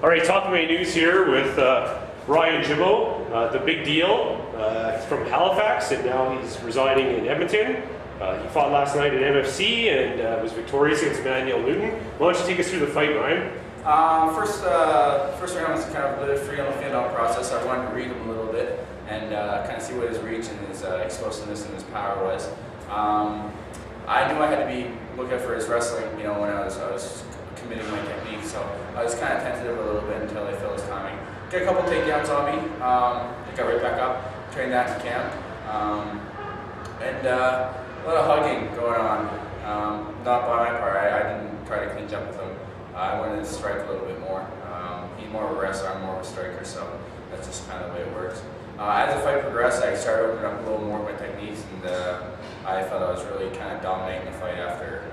All right, Talk MMA News here with Ryan Jimmo, the big deal. He's from Halifax and now he's residing in Edmonton. He fought last night at MFC and was victorious against Emmanuel Newton. Why don't you take us through the fight, Ryan? First round was kind of a little free on the field process. I wanted to read him a little bit and kind of see what his reach and his explosiveness and his power was. I knew I had to be looking for his wrestling, you know, when I was committing my technique, so I was kind of tentative a little bit until I felt his timing. Get a couple takedowns on me, I got right back up, trained that in camp, and a lot of hugging going on. Not by my part, I didn't try to clinch up with him. I wanted to strike a little bit more. He's more of a wrestler, I'm more of a striker, so that's just kind of the way it works. As the fight progressed, I started opening up a little more of my techniques, and I felt I was really kind of dominating the fight after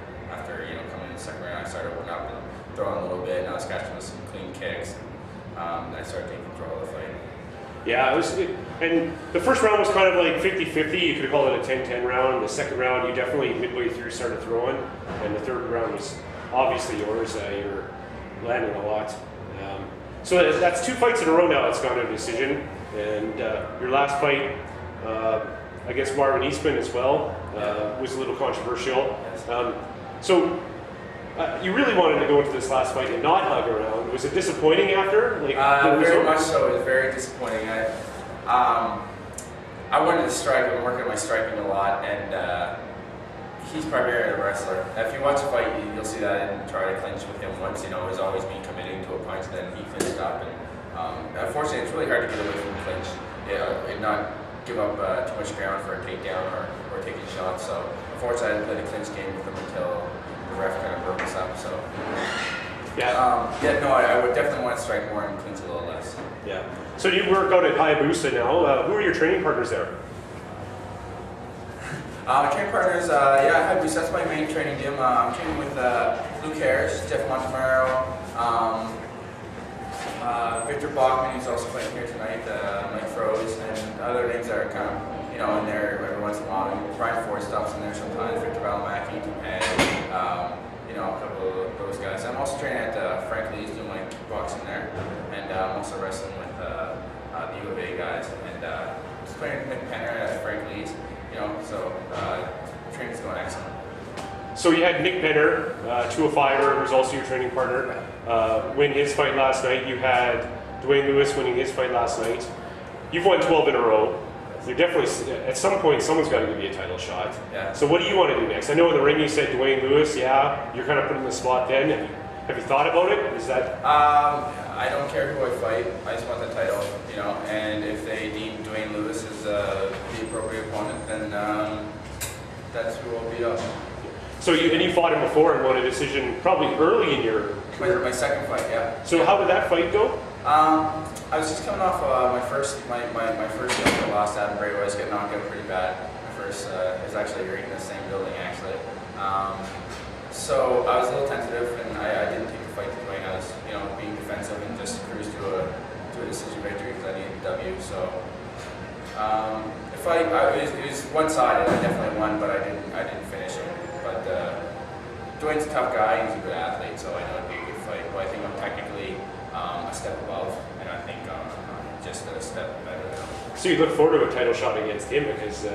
coming in the second round. I started opening up and throwing a little bit, and I was catching with some clean kicks. And I started taking control of the fight. Yeah, and the first round was kind of like 50-50. You could have called it a 10-10 round. The second round, you definitely midway through started throwing, and the third round was obviously yours. You were landing a lot. So that's 2 fights in a row now. It's gone to a decision, and your last fight against Marvin Eastman as well was a little controversial. So you really wanted to go into this last fight and not hug around. Was it disappointing after? Very much so. It was very disappointing. I wanted to strike. I've been working on my striking a lot, and he's primarily a wrestler. If you watch the fight, you'll see that I didn't try to clinch with him once. You know, it was always me committing to a punch, then he finished up. And unfortunately, it's really hard to get away from the clinch and not give up too much ground for a takedown or taking shots. So unfortunately, I didn't play the clinch game with him until the ref kind of broke us up. So I would definitely want to strike more and clinch a little less. Yeah. So you work out at Hayabusa now. Who are your training partners there? My training partners, Hayabusa, that's my main training gym. I'm training with Luke Harris, Jeff Montemaro, Victor Bachman, who's also playing here tonight, Mike Froze, and other names that are kind of, in there every once in a while. Brian Ford stops in there sometimes, Victor Valimaki, and a couple of those guys. I'm also training at Frank Lee's, doing my kickboxing there, and I'm also wrestling with the U of A guys, and just playing Nick Penner at Frank Lee's, so training's going excellent. So you had Nick Penner, 205er, who's also your training partner, win his fight last night. You had Dwayne Lewis winning his fight last night. You've won 12 in a row. You're definitely, at some point, someone's got to give you a title shot. Yeah. So what do you want to do next? I know in the ring you said Dwayne Lewis, yeah, you're kind of putting the spot then. Have you thought about it? Is that? I don't care who I fight. I just want the title, and if they deem Dwayne Lewis as the appropriate opponent, then that's who I'll beat up. So you fought him before and won a decision probably early in your career. My second fight, yeah. So how did that fight go? I was just coming off my first game. I lost Adam Bray. I was getting knocked out pretty bad. It was actually right in the same building actually. So I was a little tentative, and I didn't take the fight to Dwayne. I was being defensive and just cruised to a decision victory because I needed a W. So it was one-sided. I definitely won, but I didn't finish it. But Dwayne's a tough guy. He's a good athlete, so I know it'd be a good fight. But I think I'm technically a step above, and I think just a step better than him. So you look forward to a title shot against him because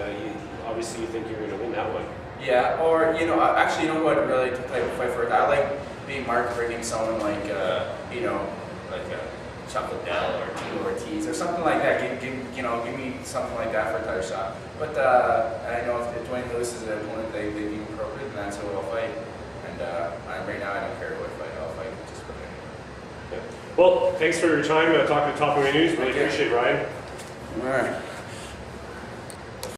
obviously you think you're going to win that one. Yeah, or actually, who I'd really like to fight for? I like being Mark bringing someone like like Chuck Liddell or Tito Ortiz or something like that. Give me something like that for a title shot. But I know if Dwayne Lewis is an opponent, they deem appropriate, and that's who I'll fight. And right now, I don't care who I fight. I'll fight just for him. Yeah. Well, thanks for your time talking to Talk MMA News. Really appreciate it, Ryan. All right.